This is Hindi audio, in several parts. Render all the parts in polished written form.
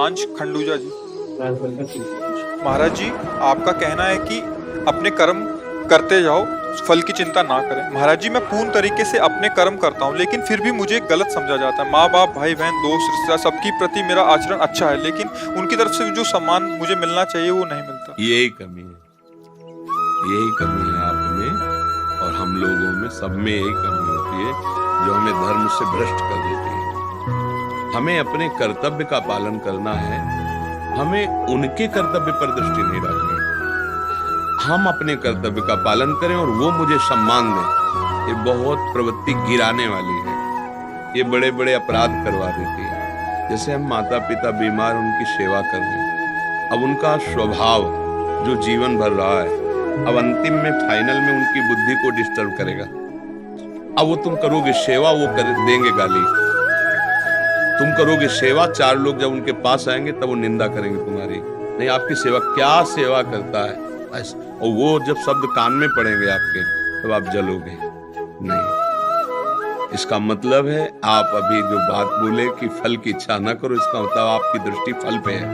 हिमांश खंडूजा जी। महाराज जी, आपका कहना है कि अपने कर्म करते जाओ, फल की चिंता ना करें। महाराज जी, मैं पूर्ण तरीके से अपने कर्म करता हूँ, लेकिन फिर भी मुझे गलत समझा जाता है। माँ बाप, भाई बहन, दोस्त, रिश्तेदार, सबकी प्रति मेरा आचरण अच्छा है, लेकिन उनकी तरफ से जो सम्मान मुझे मिलना चाहिए वो नहीं मिलता। यही कमी है, यही कमी है आप में और हम लोगों में, सब में यही कमी होती है जो हमें धर्म से भ्रष्ट कर देती है। हमें अपने कर्तव्य का पालन करना है, हमें उनके कर्तव्य पर दृष्टि नहीं डालनी। हम अपने कर्तव्य का पालन करें और वो मुझे सम्मान दें। ये बहुत प्रवृत्ति गिराने वाली है, ये बड़े बड़े अपराध करवा देती है। जैसे हम माता पिता बीमार, उनकी सेवा कर रहे हैं, अब उनका स्वभाव जो जीवन भर रहा है, अब अंतिम में फाइनल में उनकी बुद्धि को डिस्टर्ब करेगा। अब वो तुम करोगे सेवा, वो कर देंगे गाली। तुम करोगे सेवा, चार लोग जब उनके पास आएंगे तब वो निंदा करेंगे तुम्हारी। नहीं, आपकी सेवा क्या सेवा करता है, और वो जब शब्द कान में पड़ेंगे आपके, तब आप जलोगे। नहीं, इसका मतलब है आप अभी जो बात बोले कि फल की इच्छा ना करो, इसका मतलब आपकी दृष्टि फल पे है।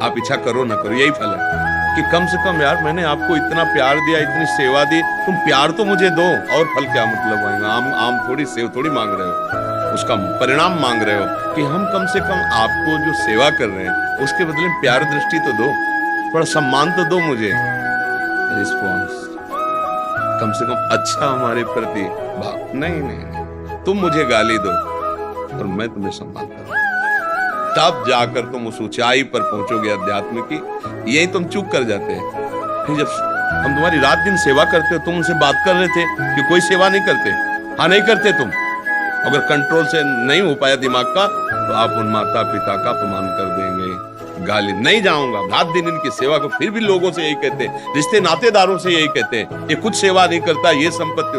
आप इच्छा करो ना करो, यही फल है कि कम से कम यार मैंने आपको इतना प्यार दिया, इतनी सेवा दी, तुम प्यार तो मुझे दो, और फल क्या मतलब आएगा। आम थोड़ी, सेव थोड़ी मांग रहे हो, उसका परिणाम मांग रहे हो कि हम कम से कम आपको जो सेवा कर रहे हैं उसके बदले में प्यार दृष्टि तो दो, थोड़ा सम्मान तो दो मुझे। रिस्पॉन्स कम से कम अच्छा हमारे प्रति भाव। नहीं नहीं, तुम मुझे गाली दो और मैं तुम्हें सम्मान करूं, तब जाकर तुम उस ऊंचाई पर पहुंचोगे अध्यात्म की। यही तुम चूक कर जाते हैं। फिर जब हम तुम्हारी रात दिन सेवा करते हो, तुम उनसे बात कर रहे थे कि कोई सेवा नहीं करते। हाँ, नहीं करते तुम। अगर कंट्रोल से नहीं हो पाया दिमाग का, तो आप उन माता पिता का अपमान कर देंगे। गाली नहीं जाऊंगा, रात दिन इनकी सेवा को। फिर भी लोगों से यही कहते हैं, रिश्ते नातेदारों से यही कहते हैं, ये कुछ सेवा नहीं करता, ये संपत्ति।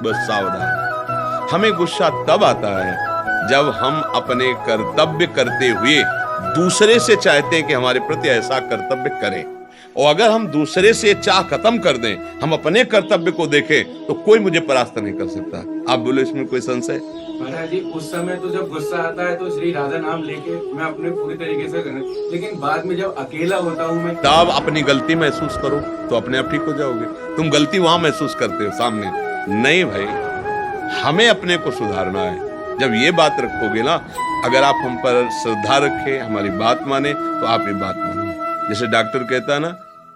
बस सावधान। हमें गुस्सा तब आता है जब हम अपने कर्तव्य करते हुए दूसरे से चाहते हैं कि हमारे प्रति ऐसा कर्तव्य करें, और अगर हम दूसरे से चाह खत्म कर दें, हम अपने कर्तव्य को देखें, तो कोई मुझे परास्त नहीं कर सकता। आप बोले इसमें कोई संशय? महाराज जी, उस समय तो जब गुस्सा आता है तो श्री राधा नाम लेके मैं अपने पूरी तरीके से करें, लेकिन बाद में जब अकेला होता हूँ मैं, तब अपनी गलती महसूस करो तो अपने आप ठीक हो जाओगे। तुम गलती वहां महसूस करते हो सामने नहीं। भाई, हमें अपने को सुधारना है। जब ये बात रखोगे ना, अगर आप हम पर श्रद्धा रखे, हमारी बात माने, तो आप ये बात माने। जैसे डॉक्टर कहता है ना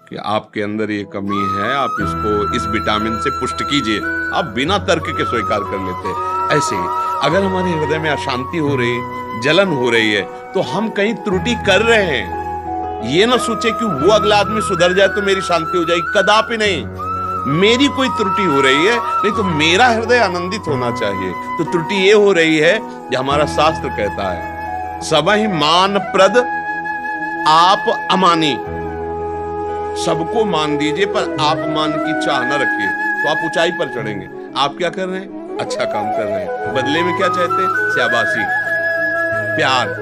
कि आपके अंदर ये कमी है, आप इसको इस विटामिन से पुष्ट कीजिए, आप बिना तर्क के स्वीकार कर लेते हैं। ऐसे ही अगर हमारे हृदय में अशांति हो रही, जलन हो रही है, तो हम कहीं त्रुटि कर रहे हैं। ये ना सोचे कि वो अगला आदमी सुधर जाए तो मेरी शांति हो जाएगी, कदापि नहीं। मेरी कोई त्रुटि हो रही है, नहीं तो मेरा हृदय आनंदित होना चाहिए। तो त्रुटि ये हो रही है जो हमारा शास्त्र कहता है, सबहि मान प्रद आप अमानी। सबको मान दीजिए पर आप मान की चाह न रखिए, तो आप ऊंचाई पर चढ़ेंगे। आप क्या कर रहे हैं? अच्छा काम कर रहे हैं, बदले में क्या चाहते हैं? शाबाशी, प्यार,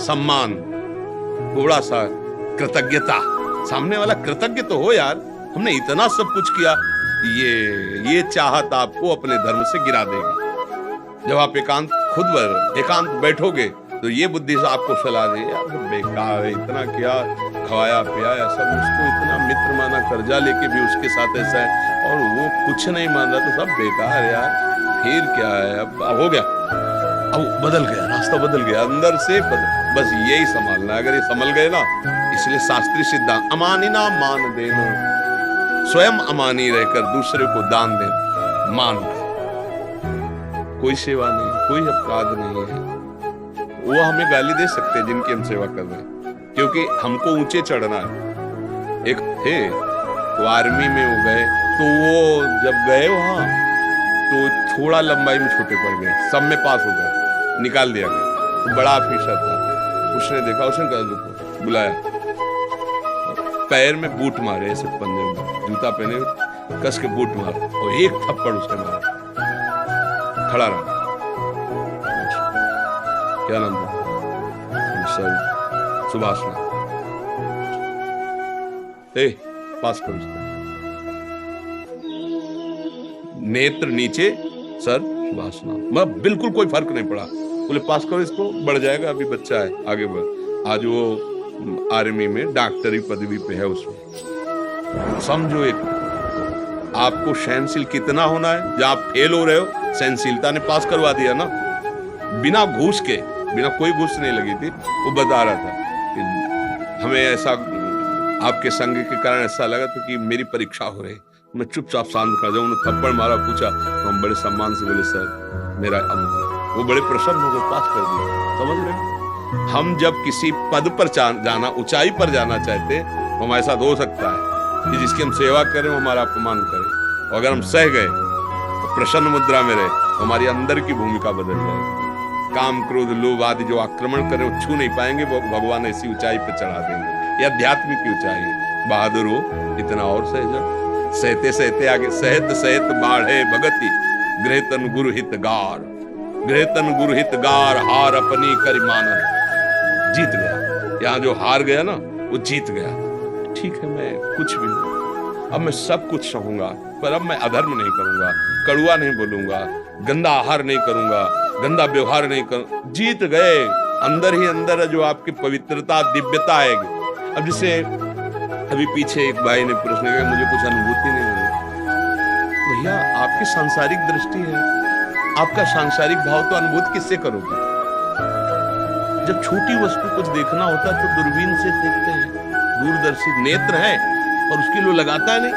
सम्मान, थोड़ा सा कृतज्ञता। सामने वाला कृतज्ञ तो हो यार, हमने इतना सब कुछ किया। ये चाहत आपको अपने धर्म से गिरा देगी। जब आप एकांत बैठोगे तो ये बुद्धि से आपको सलाह दे, यार बेकार है, इतना किया, खवाया पियाया सब, उसको इतना मित्र माना, कर्जा लेके भी उसके साथ ऐसा है, और वो कुछ नहीं मान रहा, तो सब बेकार है यार। फिर क्या है, अब हो गया, अब बदल गया, रास्ता बदल गया, अंदर से बस यही संभालना। अगर ये संभल गए ना, इसलिए शास्त्रीय सिद्धांत अमानी ना मान देना, स्वयं अमानी रहकर दूसरे को दान दे, मान। कोई सेवा नहीं, कोई अपराध नहीं है। वो हमें गाली दे सकते हैं जिनकी हम सेवा कर रहे हैं, क्योंकि हमको ऊंचे चढ़ना है। एक थे वो आर्मी में हो गए, तो वो जब गए वहां तो थोड़ा लंबाई में छोटे पड़ गए, सब में पास हो गए, निकाल दिया गया। तो बड़ा ऑफिसर था, उसने देखा, उसने कहा, बुलाया, पैर में बूट मारे, ऐसे पंजे में जूता पहने, कस के बूट मारा और एक थप्पड़ उसने मारा। खड़ा रहा। क्या नाम था? सर सुभाष। पास करो उसको। नेत्र नीचे, सर सुभाष नाम। मैं बिल्कुल कोई फर्क नहीं पड़ा। बोले पास करो इसको, बढ़ जाएगा, अभी बच्चा है, आगे बढ़। आज वो आर्मी में डॉक्टरी पदवी पे है उसमें। समझो एक आपको सहनशील कितना होना है, जब आप फेल हो रहे हो सहनशीलता ने पास करवा दिया ना, बिना घूस के, बिना कोई घूस नहीं लगी थी। वो बता रहा था कि हमें ऐसा आपके संग के कारण ऐसा लगा था कि मेरी परीक्षा हो रही, मैं चुपचाप शांत खड़ा। जब उन्होंने थप्पड़ मारा, पूछा तो हम बड़े सम्मान से बोले सर मेरा वो बड़े प्रसन्न हो गए, पास कर दिया। समझ रहे हैं? हम जब किसी पद पर जाना, ऊंचाई पर जाना चाहते, तो हमारे साथ हो सकता है कि जिसकी हम सेवा करें वो हमारा अपमान करे, और अगर हम सह गए तो प्रसन्न मुद्रा में रहे तो हमारी अंदर की भूमिका बदल जाएगी। काम क्रोध लोभ आदि जो आक्रमण करें वो छू नहीं पाएंगे, वो भगवान ऐसी ऊंचाई पर चढ़ा देंगे। यह आध्यात्मिक की ऊंचाई है। बहादुर हो इतना और सहज, सहते सहते आगे, सहत सहत बाढ़े भगति, गृहतन गुरु हित गार, गृहतन गुरु हित गार, हार अपनी करि मानन। जीत गया। यहाँ जो हार गया ना वो जीत गया। ठीक है, मैं कुछ भी नहीं, अब मैं सब कुछ सहूंगा, पर अब मैं अधर्म नहीं करूंगा, कड़ुआ नहीं बोलूंगा, गंदा आहार नहीं करूंगा, गंदा व्यवहार नहीं करूंगा। जीत गए। अंदर ही अंदर जो आपकी पवित्रता दिव्यता आएगी। अब जैसे अभी पीछे एक भाई ने प्रश्न किया, मुझे कुछ अनुभूति नहीं हुई। भैया आपकी सांसारिक दृष्टि है, आपका सांसारिक भाव तो अनुभूति किससे करोगे? जब छोटी वस्तु कुछ देखना होता है तो दूरबीन से देखते हैं, दूरदर्शी नेत्र है और उसके लिए लगाता है नहीं,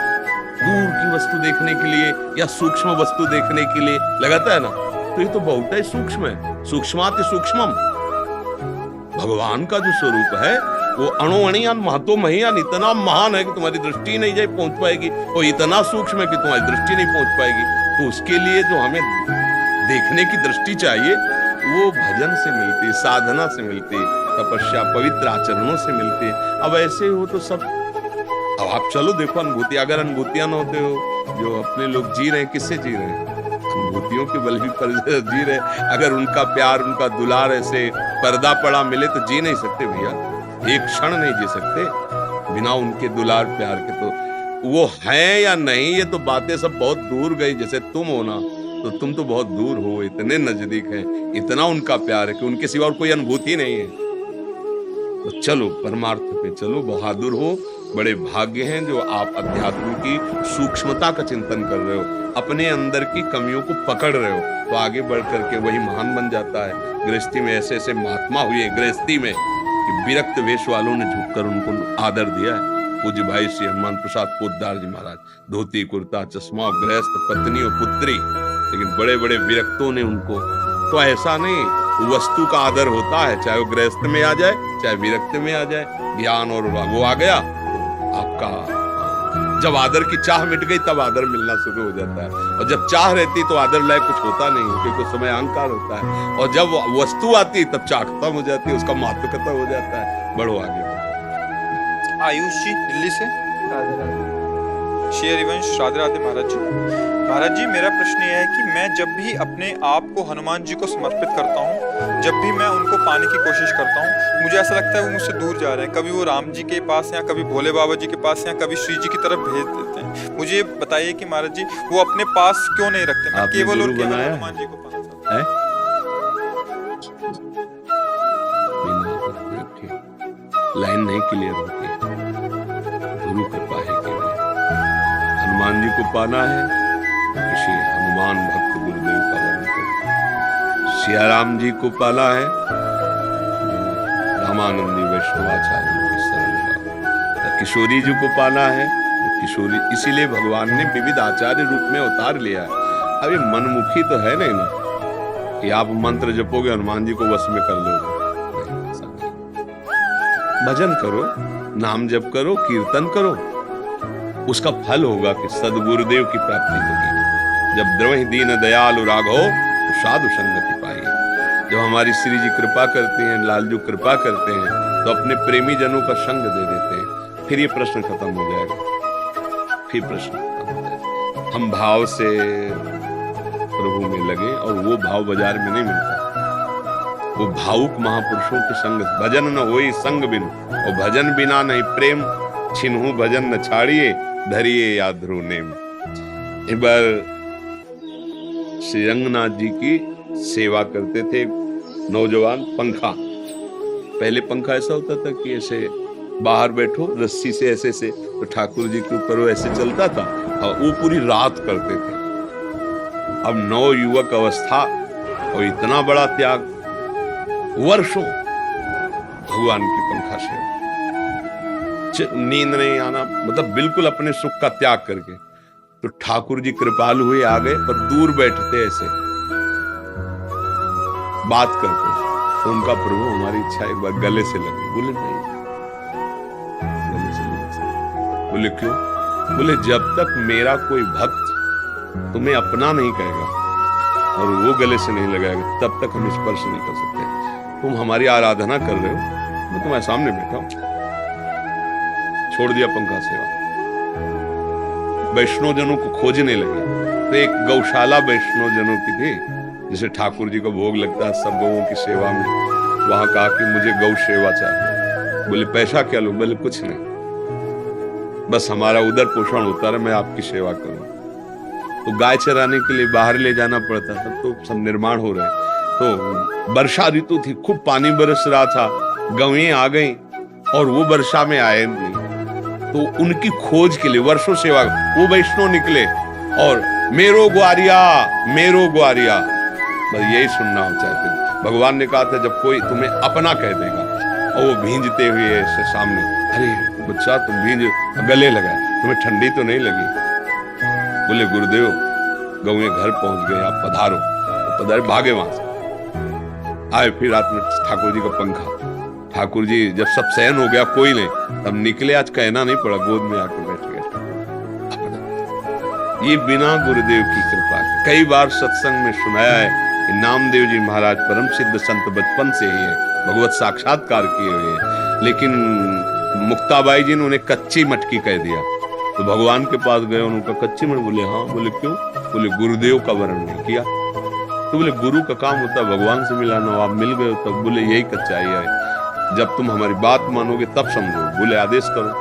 दूर की वस्तु देखने के लिए या सूक्ष्म वस्तु देखने के लिए लगाता है ना। तो ये तो बहुत ही सूक्ष्म है, सूक्ष्माति सूक्ष्मम। भगवान का जो स्वरूप है वो अणुअणियान महतो महियान इतना महान है कि तुम्हारी दृष्टि नहीं जाए पहुंच पाएगी, और इतना सूक्ष्म है कि तुम्हारी दृष्टि नहीं पहुंच पाएगी। तो उसके लिए जो हमें देखने की दृष्टि चाहिए वो भजन से मिलती, साधना से मिलती, तपस्या पवित्र आचरणों से मिलती। अब ऐसे हो तो सब, अब आप चलो देखो अनुभूति, अगर अनुभूतियां न होते हो, जो अपने लोग जी रहे हैं किससे जी रहे हैं? अनुभूतियों के बल पर जी रहे। अगर उनका प्यार उनका दुलार ऐसे पर्दा पड़ा मिले तो जी नहीं सकते भैया, एक क्षण नहीं जी सकते बिना उनके दुलार प्यार के। तो वो है या नहीं ये तो बातें सब बहुत दूर गई। जैसे तुम हो ना, तो तुम तो बहुत दूर हो, इतने नजदीक हैं, इतना उनका प्यार है कि उनके सिवा और कोई अनुभूति नहीं है। तो चलो परमार्थ पे चलो, बहादुर हो। बड़े भाग्य हैं जो आप अध्यात्म की सूक्ष्मता का चिंतन कर रहे हो, अपने अंदर की कमियों को पकड़ रहे हो, तो आगे बढ़ करके वही महान बन जाता है। गृहस्थी में ऐसे ऐसे महात्मा हुए गृहस्थी में कि विरक्त वेश वालों ने झुककर उनको आदर दिया है। पूज्य भाई श्री हनुमान प्रसाद पोद्दार जी महाराज, धोती कुर्ता चश्मा, गृहस्थ, पत्नी और पुत्री, लेकिन बड़े बड़े विरक्तों ने उनको, तो ऐसा नहीं, वस्तु का आदर होता है, चाहे वो गृहस्थ में आ जाए चाहे विरक्त में आ जाए। ज्ञान और वो आ गया आपका, जब आदर की चाह मिट गई तब आदर मिलना शुरू हो जाता है, और जब चाह रहती तो आदर लायक कुछ होता नहीं, क्योंकि उस समय अहंकार होता है, और जब वस्तु आती तब चाह खत्म हो जाती है, उसका महत्व खत्म हो जाता है। बढ़ो आगे। आयुष जी दिल्ली से। श्री हरिवंश राधे राधे महाराज जी। महाराज जी मेरा प्रश्न यह है कि मैं जब भी अपने आप को हनुमान जी को समर्पित करता हूँ, जब भी मैं उनको पाने की कोशिश करता हूँ, मुझे ऐसा लगता है वो मुझसे दूर जा रहे हैं। कभी वो राम जी के पास या कभी भोले बाबा जी के पास या कभी श्री जी की तरफ भेज देते हैं। मुझे बताइए कि महाराज जी वो अपने पास क्यों नहीं रखते? मैं केवल और केवल हनुमान जी को पाना चाहता हूँ। लाइन नहीं क्लियर होती, गुरु कृपा है केवल। हनुमान जी को पाना है, किसी हनुमान भक्त गुरुदेव का वर्ण करो। सिया राम जी को पाना है, रामानंदी वैष्णवाचार्य की शरण लो। किशोरी जी को पाना है, किशोरी, इसीलिए भगवान ने विविध आचार्य रूप में अवतार लिया है। अब ये मनमुखी तो है नहीं ना कि आप मंत्र जपोगे हनुमान जी को वश में कर लोगे। भजन करो, नाम जप करो, कीर्तन करो, उसका फल होगा कि सदगुरुदेव की प्राप्ति होगी। जब द्रवहि दीन दयालु राघव तो साधु संगति पाई। जब हमारी श्री जी कृपा करते हैं, लालजू कृपा करते हैं, तो अपने प्रेमी जनों का संग दे देते हैं। फिर ये प्रश्न खत्म हो जाएगा, फिर प्रश्न खत्म हो जाएगा। हम भाव से प्रभु में लगे और वो भाव बाजार में नहीं मिलता। वो भावुक महापुरुषों के संग, भजन न होई संग बिनु, और भजन बिना नहीं प्रेम, छिन्हु भजन न छाड़िए, धरिए याद ध्रुव नेम। एक बार श्री रंगनाथ जी की सेवा करते थे नौजवान पंखा, पहले पंखा ऐसा होता था कि ऐसे बाहर बैठो रस्सी से ऐसे से, तो ठाकुर जी के ऊपर वो ऐसे चलता था और वो पूरी रात करते थे। अब नव युवक अवस्था और इतना बड़ा त्याग, वर्षों भगवान की पंखा से नींद नहीं आना, मतलब बिल्कुल अपने सुख का त्याग करके। तो ठाकुर जी कृपालु हुए, आ गए और दूर बैठते ऐसे बात करते। तो उनका प्रभु हमारी इच्छा एक बार गले से लगे। बोले नहीं, गले से लगे। बोले क्यों? बोले जब तक मेरा कोई भक्त तुम्हें अपना नहीं कहेगा और वो गले से नहीं लगाएगा तब तक हम स्पर्श नहीं कर सकते। तुम हमारी आराधना कर रहे हो, मैं तुम्हारे सामने बैठा हूं। छोड़ दिया पंखा सेवा, वैष्णव जनों को खोजने लगे। तो एक गौशाला वैष्णव जनों की थी, जिसे ठाकुर जी को भोग लगता है सब गौओं की सेवा में। वहां कहा कि मुझे गौ सेवा चाहिए। बोले पैसा क्या लो? बोले कुछ नहीं, बस हमारा उदर पोषण होता रहे, मैं आपकी सेवा करूं। तो गाय चराने के लिए बाहर ले जाना पड़ता था, तो सब निर्माण हो रहे। तो वर्षा ऋतु थी, खूब पानी बरस रहा था, गौएं आ गई और वो वर्षा में आए नहीं। तो उनकी खोज के लिए वर्षों सेवा, वो वैष्णव निकले और मेरो ग्वारिया, मेरो ग्वारिया, बस यही सुनना हम चाहते हैं। भगवान ने कहा था जब कोई तुम्हें अपना कह देगा, और वो भींजते हुए ऐसे सामने, अरे बच्चा तुम भींज, गले लगा, तुम्हें ठंडी तो नहीं लगी? बोले गुरुदेव गौएं घर पहुंच गए, आप पधारो। तो पधारे, भागे वहां से आए। फिर रात में ठाकुर जी का पंखा, ठाकुर जी जब सब सहन हो गया कोई नहीं, तब निकले। आज कहना नहीं पड़ा, गोद में आकर बैठ गए। ये बिना गुरुदेव की कृपा के। कई बार सत्संग में सुनाया है कि नामदेव जी महाराज परम सिद्ध संत बचपन से ही है, भगवत साक्षात्कार किए हुए हैं, लेकिन मुक्ताबाई जी ने उन्हें कच्ची मटकी कह दिया। तो भगवान के पास गए, उनका कच्ची मटकी? बोले हाँ। बोले क्यों? बोले गुरुदेव का वर्ण नहीं किया। तो बोले गुरु का काम होता है भगवान से मिलाना, आप मिल गए हो तब। बोले यही कच्चाई है, जब तुम हमारी बात मानोगे तब समझो। बोले आदेश करो।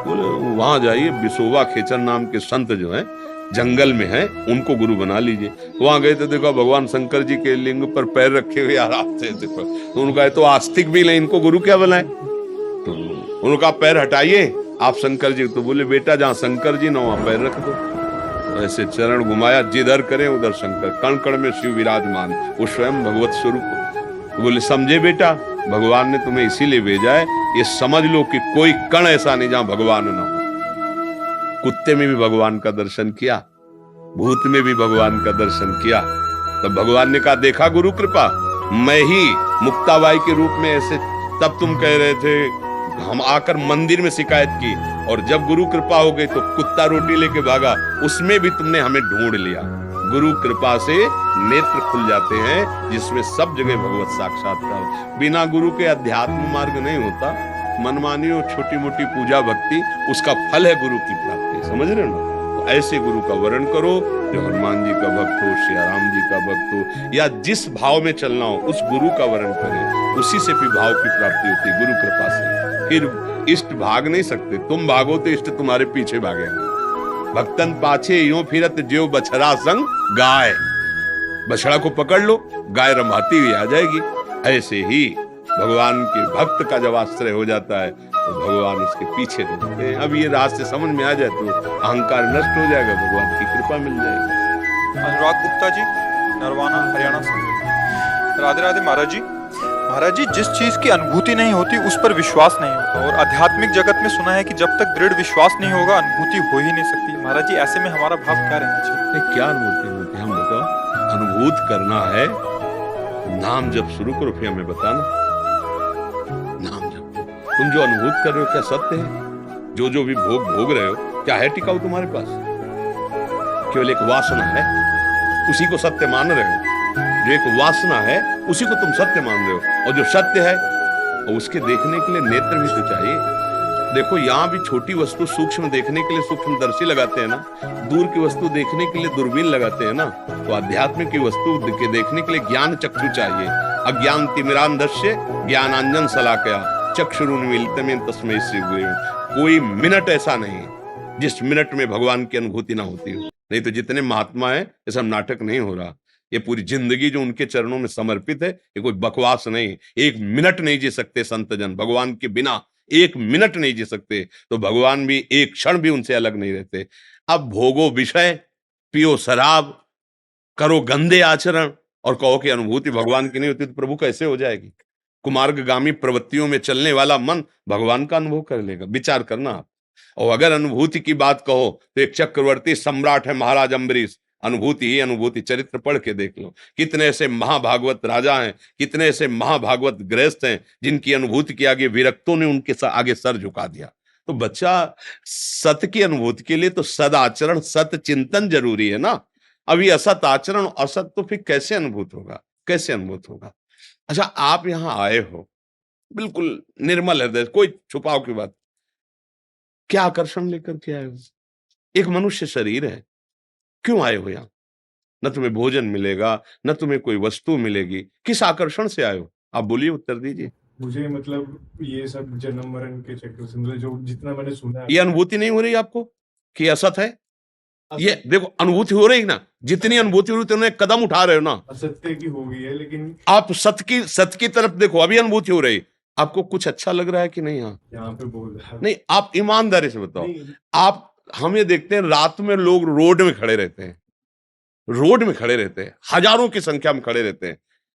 बोले वहां जाइए, बिसोवा खेचर नाम के संत जो हैं जंगल में हैं, उनको गुरु बना लीजिए। वहां गए तो देखो भगवान शंकर जी के लिंग पर पैर रखे हुए आराम से देखो। तो उनका तो आस्तिक भी नहीं, इनको गुरु क्या बनाए? तो उनका पैर हटाइए आप शंकर जी। तो बोले बेटा जहाँ शंकर जी ना वहां पैर रख दो। तो ऐसे चरण घुमाया, जिधर करें उधर शंकर, कण कण में शिव विराजमान, वो स्वयं भगवत स्वरूप। तो बोले समझे बेटा, भगवान ने तुम्हें इसीलिए भेजा है, ये समझ लो कि कोई कण ऐसा नहीं जहां भगवान ना हो। कुत्ते में भी भगवान का दर्शन किया, भूत में भी भगवान का दर्शन किया। तब भगवान ने कहा देखा गुरु कृपा, मैं ही मुक्ताबाई के रूप में ऐसे, तब तुम कह रहे थे, हम आकर मंदिर में शिकायत की, और जब गुरु कृपा हो गई तो कुत्ता रोटी लेके भागा, उसमें भी तुमने हमें ढूंढ लिया। गुरु कृपा से नेत्र खुल जाते हैं, जिसमें सब जगह भगवत साक्षात्कार। बिना गुरु के अध्यात्म मार्ग नहीं होता। मनमानी और छोटी मोटी पूजा भक्ति, उसका फल है गुरु की प्राप्ति। समझ रहे हो ना? तो ऐसे गुरु का वर्ण करो जो हनुमान जी का भक्त हो, श्री राम जी का भक्त हो, या जिस भाव में चलना हो उस गुरु का वर्ण करें, उसी से भी भाव की प्राप्ति होती है गुरु कृपा से। फिर इष्ट भाग नहीं सकते, तुम भागो तो इष्ट तुम्हारे पीछे भागेंगे। भक्तन पाछे यूं फिरत ज्यों बछड़ा संग गाय, बछड़ा को पकड़ लो, गाय रंभाती हुई आ जाएगी। ऐसे ही भगवान के भक्त का जब आश्रय हो जाता है तो भगवान उसके पीछे रहते हैं। अब ये रास्ते समझ में आ जाए तो अहंकार नष्ट हो जाएगा, भगवान की कृपा मिल जाएगी। अनुराग गुप्ता जी, नरवाना, हरियाणा से। राधे राधे महाराज जी। महाराज जी, जिस चीज की अनुभूति नहीं होती उस पर विश्वास नहीं होता, और आध्यात्मिक जगत में सुना है कि जब तक दृढ़ विश्वास नहीं होगा अनुभूति हो ही नहीं सकती। महाराज जी, ऐसे में हमारा भाव क्या रहना चाहिए? क्या अनुभूति होती है? हम बताओ, अनुभूत करना है, नाम जब शुरू करो, फिर हमें बताना नाम जब। तुम जो अनुभूत कर रहे हो क्या सत्य है? जो भी भोग रहे हो क्या है टिकाऊ तुम्हारे पास? केवल एक वासना है, उसी को सत्य मान रहे हो। जो एक वासना है उसी को तुम सत्य मान रहे हो, और जो सत्य है उसके देखने के लिए नेत्र भी तो चाहिए। देखो यहाँ भी छोटी वस्तु सूक्ष्म देखने के लिए सूक्ष्मदर्शी लगाते हैं ना, दूर की वस्तु देखने के लिए दूरबीन लगाते हैं ना। तो आध्यात्मिक की वस्तु के देखने के लिए ज्ञान चक्षु चाहिए। अज्ञान तिमिरांधस्य ज्ञानांजन शलाकया चक्षुरुन्मीलितं तस्मै श्री गुरुवे। कोई मिनट ऐसा नहीं जिस मिनट में भगवान की अनुभूति ना होती हो। नहीं तो जितने महात्मा है ये सब नाटक नहीं हो रहा। ये पूरी जिंदगी जो उनके चरणों में समर्पित है, ये कोई बकवास नहीं। एक मिनट नहीं जी सकते संत जन भगवान के बिना, एक मिनट नहीं जी सकते, तो भगवान भी एक क्षण भी उनसे अलग नहीं रहते। अब भोगो विषय, पियो शराब, करो गंदे आचरण और कहो कि अनुभूति भगवान की नहीं होती, तो प्रभु कैसे हो जाएगी? कुमार्गगामी प्रवृत्तियों में चलने वाला मन भगवान का अनुभव कर लेगा, विचार करना आप। और अगर अनुभूति की बात कहो तो एक चक्रवर्ती सम्राट है महाराज अम्बरीश, अनुभूति ही अनुभूति, चरित्र पढ़ के देख लो। कितने ऐसे महाभागवत राजा हैं, कितने ऐसे महाभागवत गृहस्थ हैं जिनकी अनुभूति के आगे विरक्तों ने उनके आगे सर झुका दिया। तो बच्चा, सत्य की अनुभूति के लिए तो सदाचरण, सत्य चिंतन जरूरी है ना। अभी असत आचरण, असत तो फिर कैसे अनुभूत होगा, कैसे अनुभूत होगा? अच्छा, आप यहां आए हो बिल्कुल निर्मल हृदय, कोई छुपाव की बात, क्या आकर्षण लेकर के आए हो? एक मनुष्य शरीर है, क्यों आए हो यहाँ? न तुम्हें भोजन मिलेगा, न तुम्हें कोई वस्तु मिलेगी, किस आकर्षण से आए हो? आप बोलिए, उत्तर दीजिए। मुझे मतलब ये सब जन्म मरण के चक्कर से, मतलब जो जितना मैंने सुना है, ये अनुभूति नहीं हो रही आपको कि असत है? ये असत- देखो, अनुभूति हो रही ना, जितनी अनुभूति हो रही उतने कदम उठा रहे हो ना असत्य की हो गई है, लेकिन आप। सत्य की तरफ देखो, अभी अनुभूति हो रही। आपको कुछ अच्छा लग रहा है कि नहीं? यहाँ यहाँ पे बोल रहा है। नहीं, आप ईमानदारी से बताओ। नहीं, आप, हम ये देखते हैं रात में लोग रोड में खड़े रहते हैं, रोड में खड़े रहते हैं, हजारों की संख्या में खड़े रहते हैं।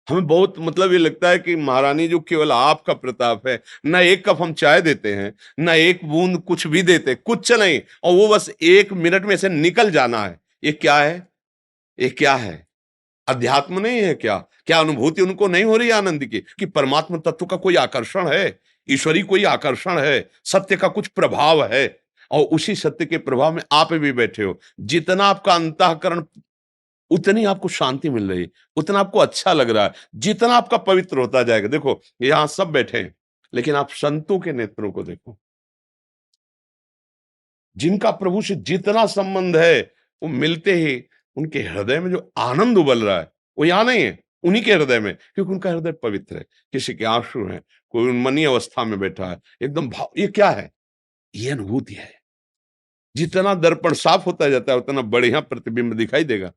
हमें बहुत मतलब ये लगता है कि महारानी जो केवल आपका प्रताप है, ना एक कप हम चाय देते हैं, ना एक बूंद कुछ भी देते, कुछ नहीं, और वो बस एक मिनट में से निकल जाना है। ये क्या है? ये क्या है? अध्यात्म नहीं है क्या? क्या अनुभूति उनको नहीं हो रही आनंद की कि परमात्मा तत्व का कोई आकर्षण है, ईश्वरी कोई आकर्षण है, सत्य का कुछ प्रभाव है, और उसी सत्य के प्रभाव में आप भी बैठे हो। जितना आपका अंतःकरण, उतनी आपको शांति मिल रही, उतना आपको अच्छा लग रहा है, जितना आपका पवित्र होता जाएगा। देखो, यहां सब बैठे हैं, लेकिन आप संतों के नेत्रों को देखो, जिनका प्रभु से जितना संबंध है, वो मिलते ही उनके हृदय में जो आनंद उबल रहा है, वो यहां नहीं है, उन्हीं के हृदय में, क्योंकि उनका हृदय पवित्र है। किसी के आंसू हैं, कोई उन्मनी अवस्था में बैठा है, एकदम भाव। ये क्या है? ये अनुभूति है। जितना दर्पण साफ होता जाता है, उतना बढ़िया प्रतिबिंब दिखाई देगा।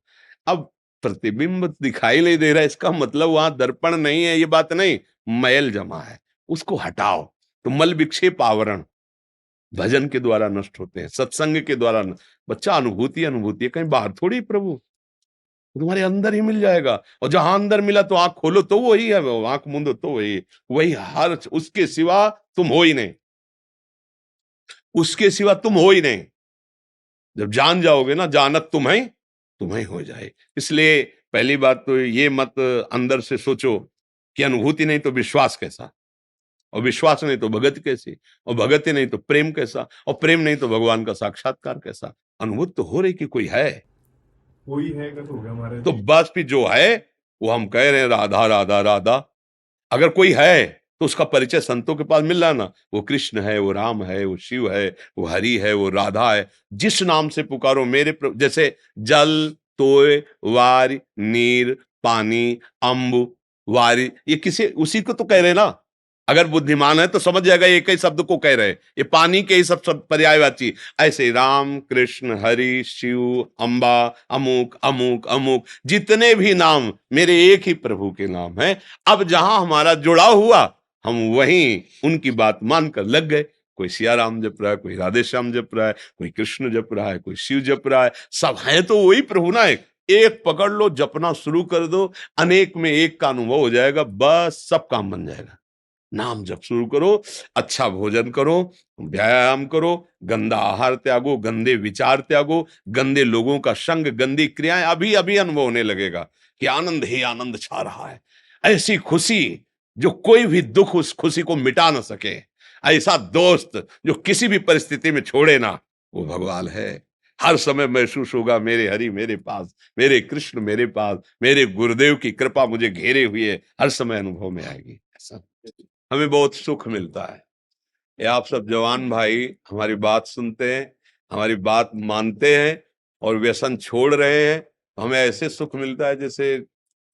अब प्रतिबिंब दिखाई नहीं दे रहा है, इसका मतलब वहां दर्पण नहीं है, ये बात नहीं, मैल जमा है, उसको हटाओ। तो मल विक्षेप आवरण भजन के द्वारा नष्ट होते हैं, सत्संग के द्वारा बच्चा, अनुभूति अनुभूति है, कहीं बाहर थोड़ी प्रभु, तुम्हारे अंदर ही मिल जाएगा। और जहां अंदर मिला तो आंख खोलो तो वही है, वो आंख मूंदो तो वही, वही हर, उसके सिवा तुम हो ही नहीं, उसके सिवा तुम हो ही नहीं। जब जान जाओगे ना, जानत तुम्हें हो जाए। इसलिए पहली बात तो ये मत अंदर से सोचो कि अनुभूति नहीं तो विश्वास कैसा, और विश्वास नहीं तो भगत कैसी, और भगत नहीं तो प्रेम कैसा, और प्रेम नहीं तो भगवान का साक्षात्कार कैसा। अनुभूत तो हो रही कि कोई है, कोई है का तो होगा हमारे, तो बस फिर जो है वो हम कह रहे हैं राधा राधा राधा। अगर कोई है तो उसका परिचय संतों के पास मिल रहा है ना, वो कृष्ण है, वो राम है, वो शिव है, वो हरि है, वो राधा है। जिस नाम से पुकारो मेरे जैसे जल, तोय, वार, नीर, पानी, अम्ब, वारी, ये किसी उसी को तो कह रहे ना। अगर बुद्धिमान है तो समझ जाएगा एक ही शब्द को कह रहे, ये पानी के ही सब पर्यायवाची। ऐसे राम, कृष्ण, हरि, शिव, अम्बा, अमुक अमुक अमुक, जितने भी नाम मेरे एक ही प्रभु के नाम हैं। अब जहां हमारा जुड़ाव हुआ, हम वहीं उनकी बात मानकर लग गए। कोई सिया राम जप रहा है, कोई राधे श्याम जप रहा है, कोई कृष्ण जप रहा है, कोई शिव जप रहा है, सब है तो वही प्रभु ना। एक पकड़ लो, जपना शुरू कर दो, अनेक में एक का अनुभव हो जाएगा, बस सब काम बन जाएगा। नाम जप शुरू करो, अच्छा भोजन करो, व्यायाम करो, गंदा आहार त्यागो, गंदे विचार त्यागो, गंदे लोगों का संग, गंदी क्रियाएं, अभी अभी अनुभव होने लगेगा कि आनंद ही आनंद छा रहा है। ऐसी खुशी जो कोई भी दुख उस खुशी को मिटा ना सके, ऐसा दोस्त जो किसी भी परिस्थिति में छोड़े ना, वो भगवान है। हर समय महसूस होगा मेरे हरि मेरे पास, मेरे कृष्ण मेरे पास, मेरे गुरुदेव की कृपा मुझे घेरे हुए है, हर समय अनुभव में आएगी। ऐसा हमें बहुत सुख मिलता है। ये आप सब जवान भाई हमारी बात सुनते हैं, हमारी बात मानते हैं और व्यसन छोड़ रहे हैं, हमें ऐसे सुख मिलता है जैसे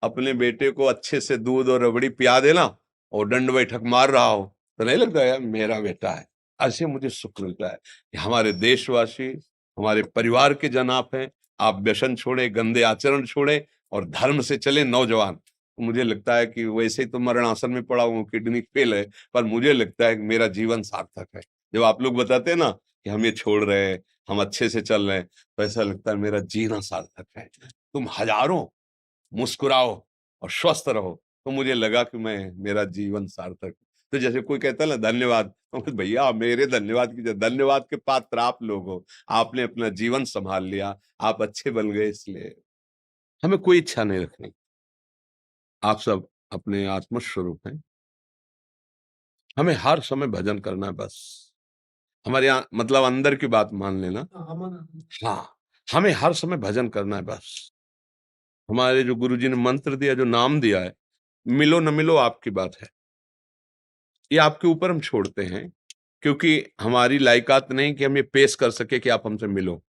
अपने बेटे को अच्छे से दूध और रबड़ी पिया देना और दंड बैठक मार रहा हो, तो नहीं लगता यार मेरा बेटा है। ऐसे मुझे सुख मिलता है कि हमारे देशवासी, हमारे परिवार के जन आप हैं, आप व्यसन छोड़ें, गंदे आचरण छोड़ें और धर्म से चले नौजवान, तो मुझे लगता है कि वैसे ही तो मरणासन में पड़ा हूँ, किडनी फेल है, पर मुझे लगता है कि मेरा जीवन सार्थक है। जब आप लोग बताते हैं ना कि हम ये छोड़ रहे हैं, हम अच्छे से चल रहे हैं, तो ऐसा लगता है मेरा जीना सार्थक है। तुम हजारों मुस्कुराओ और स्वस्थ रहो, तो मुझे लगा कि मेरा जीवन सार्थक। तो जैसे कोई कहता है ना धन्यवाद, तो मैं, भैया मेरे धन्यवाद की धन्यवाद के पात्र आप लोग हो। आपने अपना जीवन संभाल लिया, आप अच्छे बन गए, इसलिए हमें कोई इच्छा नहीं रखनी। आप सब अपने आत्म स्वरूप हैं, हमें हर समय भजन करना है बस। हमारे यहाँ मतलब अंदर की बात मान लेना, हाँ, हमें हर समय भजन करना है बस। हमारे जो गुरुजी ने मंत्र दिया, जो नाम दिया है, मिलो न मिलो आपकी बात है, ये आपके ऊपर हम छोड़ते हैं, क्योंकि हमारी लायकात नहीं कि हम ये पेश कर सके कि आप हमसे मिलो,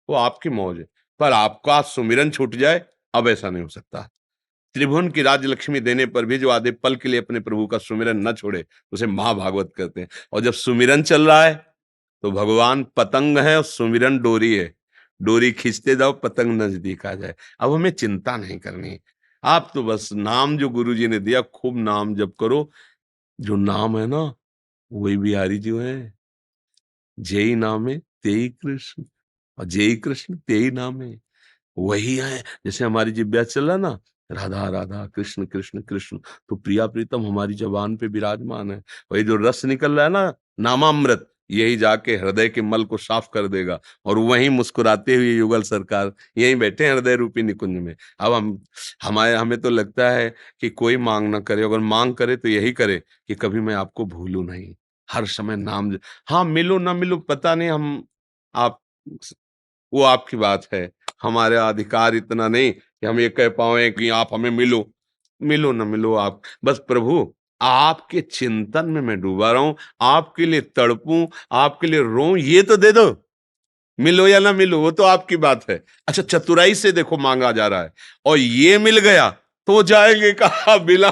वो आपकी मौज है। पर आपका सुमिरन छूट जाए, अब ऐसा नहीं हो सकता। त्रिभुवन की राज लक्ष्मी देने पर भी जो आधे पल के लिए अपने प्रभु का सुमिरन न छोड़े, उसे महाभागवत कहते हैं। और जब सुमिरन चल रहा है, तो भगवान पतंग है और सुमिरन डोरी है। डोरी खींचते जाओ, पतंग नजदीक आ जाए। अब हमें चिंता नहीं करनी, आप तो बस नाम जो गुरु जी ने दिया, खूब नाम जप करो। जो नाम है ना, वही बिहारी जो है, जेई नाम है तेई कृष्ण, और जेई कृष्ण तेई नाम है, वही है। जैसे हमारी जिब्या चल रहा ना, राधा राधा कृष्ण कृष्ण कृष्ण, तो प्रिया प्रीतम हमारी जबान पे विराजमान है। वही जो रस निकल रहा है ना, नामामृत, यही जाके हृदय के मल को साफ कर देगा। और वहीं मुस्कुराते हुए युगल सरकार यहीं बैठे हैं हृदय रूपी निकुंज में। अब हमें तो लगता है कि कोई मांग ना करे, अगर मांग करे तो यही करे कि कभी मैं आपको भूलूं नहीं, हर समय नाम हाँ, मिलो ना मिलो पता नहीं, हम आप वो आपकी बात है। हमारा अधिकार इतना नहीं कि हम ये कह पाए कि आप हमें मिलो। मिलो ना मिलो आप, बस प्रभु आपके चिंतन में मैं डूबा रहा हूं, आपके लिए तड़पूं, आपके लिए रोऊं, ये तो दे दो। मिलो या ना मिलो वो तो आपकी बात है। अच्छा, चतुराई से देखो मांगा जा रहा है, और ये मिल गया तो जाएंगे कहा बिना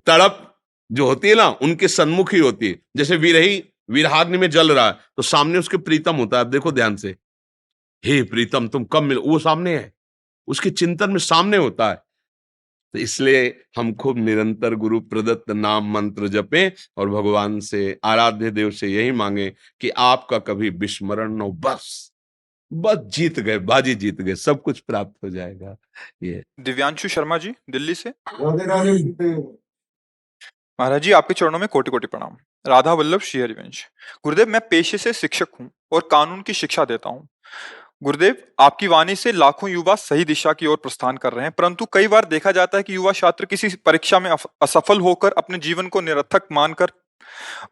तड़प। जो होती है ना, उनके सन्मुख ही होती है। जैसे विरही विरहाग्नि में जल रहा है, तो सामने उसके प्रीतम होता है। अब देखो ध्यान से, हे प्रीतम तुम कब मिलो, वो सामने है, उसके चिंतन में सामने होता है। तो इसलिए हम खूब निरंतर गुरु प्रदत्त नाम मंत्र जपें, और भगवान से, आराध्य देव से यही मांगे कि आपका कभी विस्मरण न हो। बस बस जीत गए, बाजी जीत गए, सब कुछ प्राप्त हो जाएगा। ये दिव्यांशु शर्मा जी दिल्ली से। राधे राधे। महाराज जी आपके चरणों में कोटि कोटि प्रणाम। राधा वल्लभ श्री हरिवंश। गुरुदेव, मैं पेशे से शिक्षक हूँ और कानून की शिक्षा देता हूँ। गुरुदेव, आपकी वाणी से लाखों युवा सही दिशा की ओर प्रस्थान कर रहे हैं, परंतु कई बार देखा जाता है कि युवा छात्र किसी परीक्षा में असफल होकर अपने जीवन को निरर्थक मानकर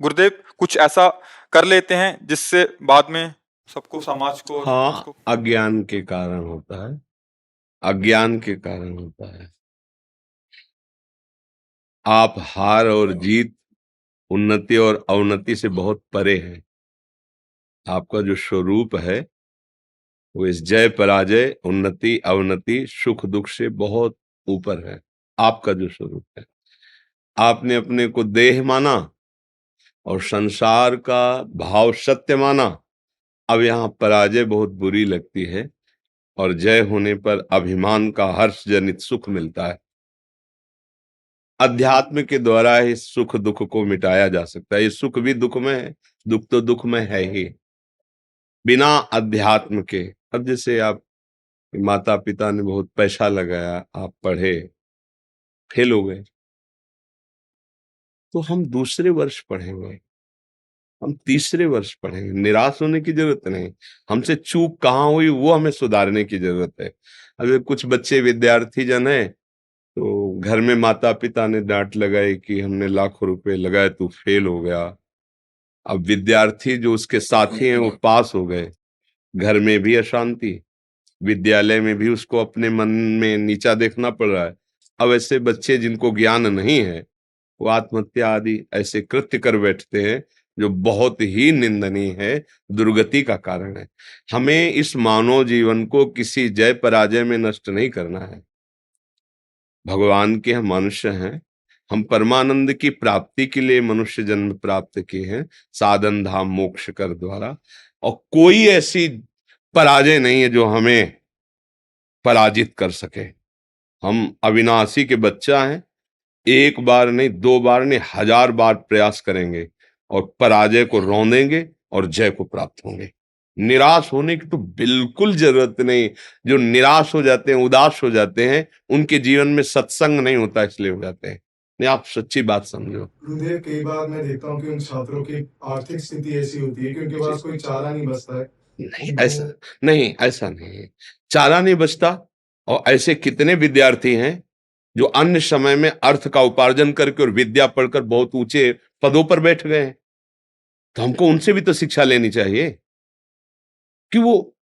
गुरुदेव कुछ ऐसा कर लेते हैं जिससे बाद में सबको, समाज को और समाज हाँ, को। अज्ञान के कारण होता है, अज्ञान के कारण होता है। आप हार और जीत, उन्नति और अवनति से बहुत परे हैं। आपका जो स्वरूप है वो इस जय पराजय, उन्नति अवनति, सुख दुख से बहुत ऊपर है। आपका जो स्वरूप है, आपने अपने को देह माना और संसार का भाव सत्य माना। अब यहाँ पराजय बहुत बुरी लगती है, और जय होने पर अभिमान का हर्ष जनित सुख मिलता है। अध्यात्म के द्वारा ही सुख दुख को मिटाया जा सकता है। ये सुख भी दुख में है, दुख तो दुख में है ही, बिना अध्यात्म के। अब जैसे आप माता पिता ने बहुत पैसा लगाया, आप पढ़े, फेल हो गए, तो हम दूसरे वर्ष पढ़ेंगे, हम तीसरे वर्ष पढ़ेंगे, निराश होने की जरूरत नहीं। हमसे चूक कहाँ हुई वो हमें सुधारने की जरूरत है। अगर कुछ बच्चे विद्यार्थी जन है, तो घर में माता पिता ने डांट लगाई कि हमने लाखों रुपए लगाए, तू फेल हो गया। अब विद्यार्थी जो उसके साथी हैं वो पास हो गए, घर में भी अशांति, विद्यालय में भी उसको अपने मन में नीचा देखना पड़ रहा है। अब ऐसे बच्चे जिनको ज्ञान नहीं है, वो आत्महत्या आदि ऐसे कृत्य कर बैठते हैं, जो बहुत ही निंदनीय है, दुर्गति का कारण है। हमें इस मानव जीवन को किसी जय पराजय में नष्ट नहीं करना है। भगवान के हम मनुष्य हैं, हम परमानंद की प्राप्ति के लिए मनुष्य जन्म प्राप्त किए हैं, साधन धाम मोक्ष कर द्वारा। और कोई ऐसी पराजय नहीं है जो हमें पराजित कर सके। हम अविनाशी के बच्चा हैं। एक बार नहीं, दो बार नहीं, 1000 बार प्रयास करेंगे और पराजय को रौंदेंगे और जय को प्राप्त होंगे। निराश होने की तो बिल्कुल जरूरत नहीं। जो निराश हो जाते हैं, उदास हो जाते हैं, उनके जीवन में सत्संग नहीं होता, इसलिए हो जाते हैं। नहीं, आप सच्ची बात समझो। गुरुदेव, कई बार मैं देखता हूँ कि उन छात्रों की आर्थिक स्थिति ऐसी होती है कि उनके पास कोई चारा नहीं बचता है। नहीं, ऐसा नहीं, ऐसा नहीं, चारा नहीं बचता। और ऐसे कितने विद्यार्थी हैं जो अन्य समय में अर्थ का उपार्जन करके और विद्या पढ़कर बहुत ऊंचे पदों पर बैठ गए हैं। तो हमको उनसे भी तो शिक्षा लेनी चाहिए कि वो,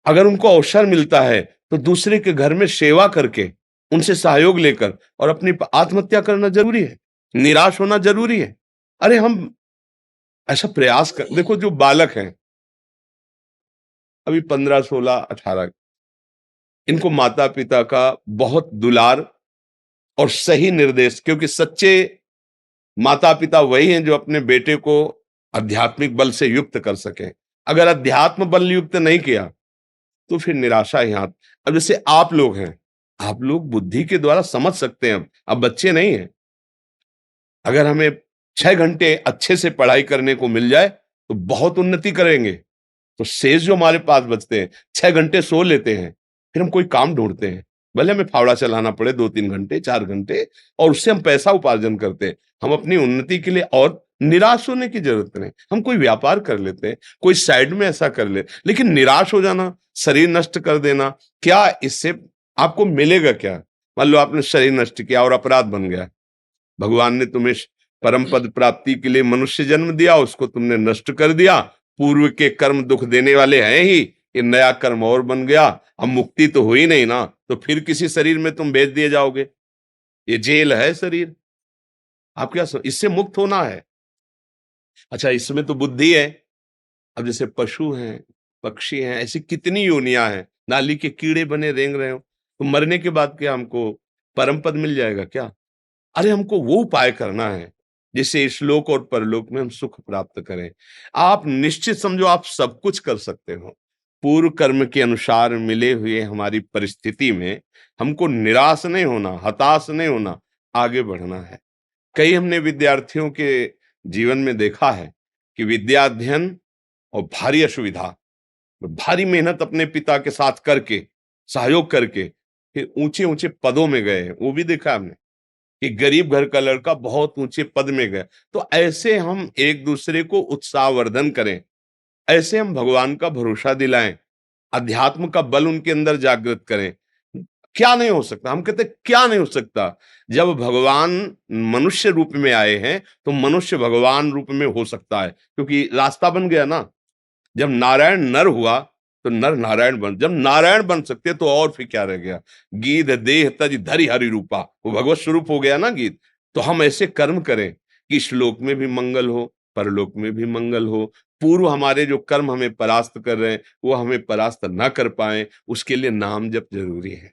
अगर उनको अवसर मिलता है तो दूसरे के घर में सेवा करके, उनसे सहयोग लेकर और अपनी आत्महत्या करना जरूरी है, निराश होना जरूरी है। अरे हम ऐसा प्रयास कर, देखो जो बालक हैं अभी 15, 16, 18, इनको माता पिता का बहुत दुलार और सही निर्देश, क्योंकि सच्चे माता पिता वही हैं जो अपने बेटे को आध्यात्मिक बल से युक्त कर सके। अगर अध्यात्म बल युक्त नहीं किया तो फिर निराशा ही हाथ। अब जैसे आप लोग हैं, आप लोग बुद्धि के द्वारा समझ सकते हैं, अब बच्चे नहीं हैं। अगर हमें 6 घंटे अच्छे से पढ़ाई करने को मिल जाए तो बहुत उन्नति करेंगे। तो शेष जो हमारे पास बचते हैं, 6 घंटे सो लेते हैं, फिर हम कोई काम ढूंढते हैं, भले हमें फावड़ा चलाना पड़े 2-3 घंटे, 4 घंटे, और उससे हम पैसा उपार्जन करते हैं। हम अपनी उन्नति के लिए, और निराश होने की जरूरत नहीं, हम कोई व्यापार कर लेते हैं, कोई साइड में ऐसा कर ले। लेकिन निराश हो जाना, शरीर नष्ट कर देना, क्या इससे आपको मिलेगा क्या? मान लो आपने शरीर नष्ट किया और अपराध बन गया, भगवान ने तुम्हें परम पद प्राप्ति के लिए मनुष्य जन्म दिया, उसको तुमने नष्ट कर दिया। पूर्व के कर्म दुख देने वाले हैं ही, ये नया कर्म और बन गया, अब मुक्ति तो हुई नहीं ना, तो फिर किसी शरीर में तुम भेज दिए जाओगे। ये जेल है शरीर, आप क्या इससे मुक्त होना है। अच्छा, इसमें तो बुद्धि है। अब जैसे पशु हैं, पक्षी हैं, ऐसी कितनी योनियां हैं, नाली के कीड़े बने रेंग रहे हो, तो मरने के बाद क्या हमको परम पद मिल जाएगा क्या? अरे हमको वो उपाय करना है जिससे इस लोक और परलोक में हम सुख प्राप्त करें। आप निश्चित समझो, आप सब कुछ कर सकते हो। पूर्व कर्म के अनुसार मिले हुए हमारी परिस्थिति में हमको निराश नहीं होना, हताश नहीं होना, आगे बढ़ना है। कई हमने विद्यार्थियों के जीवन में देखा है कि विद्या अध्ययन और भारी असुविधा, भारी मेहनत अपने पिता के साथ करके, सहयोग करके, फिर ऊंचे ऊंचे पदों में गए। वो भी देखा हमने कि गरीब घर का लड़का बहुत ऊंचे पद में गया। तो ऐसे हम एक दूसरे को उत्साहवर्धन करें, ऐसे हम भगवान का भरोसा दिलाएं, अध्यात्म का बल उनके अंदर जागृत करें। क्या नहीं हो सकता? हम कहते क्या नहीं हो सकता? जब भगवान मनुष्य रूप में आए हैं तो मनुष्य भगवान रूप में हो सकता है, क्योंकि रास्ता बन गया ना। जब नारायण नर हुआ तो नर नारायण बन, जब नारायण बन सकते तो और फिर क्या रह गया? गीत देह तज धरि हरि रूपा, वो भगवत स्वरूप हो गया ना गीत। तो हम ऐसे कर्म करें कि श्लोक में भी मंगल हो, परलोक में भी मंगल हो। पूर्व हमारे जो कर्म हमें परास्त कर रहे हैं वो हमें परास्त ना कर पाए, उसके लिए नाम जप जरूरी है।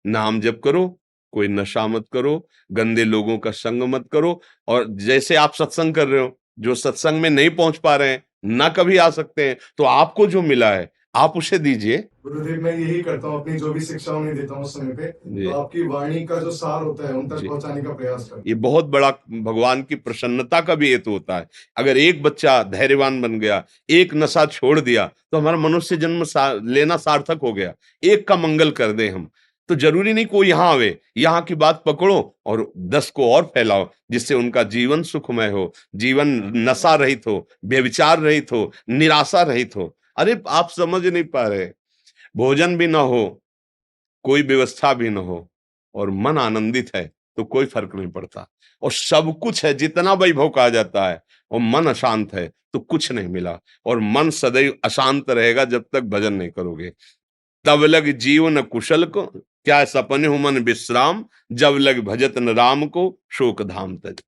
नाम जप करो, कोई नशा मत करो, गंदे लोगों का संग मत करो। और जैसे आप सत्संग कर रहे हो, जो सत्संग में नहीं पहुंच पा रहे हैं, ना कभी आ सकते हैं, तो आपको जो मिला है आप उसे दीजिए। गुरुदेव, मैं यही करता हूँ, अपनी जो भी शिक्षा उन्हें देता हूँ उस समय पे, जी। तो आपकी वाणी का जो सार होता है उन तक जी। पहुंचाने का प्रयास करता हूँ। ये बहुत बड़ा भगवान की प्रसन्नता का भी हेतु होता है। अगर एक बच्चा धैर्यवान बन गया, एक नशा छोड़ दिया, तो हमारा मनुष्य जन्म लेना सार्थक हो गया। एक का मंगल कर दें हम, तो जरूरी नहीं कोई यहाँ आवे, यहाँ की बात पकड़ो और 10 को और फैलाओ, जिससे उनका जीवन सुखमय हो, जीवन नशा रहित हो, व्यभिचार रहित हो, निराशा रहित हो। अरे आप समझ नहीं पा रहे, भोजन भी ना हो, कोई व्यवस्था भी न हो, और मन आनंदित है तो कोई फर्क नहीं पड़ता। और सब कुछ है, जितना वैभव कहा जाता है, और मन अशांत है तो कुछ नहीं मिला। और मन सदैव अशांत रहेगा जब तक भजन नहीं करोगे। तब लग जीवन कुशल को, क्या सपने हो मन विश्राम, जब लग भजत न राम को, शोक धाम तज।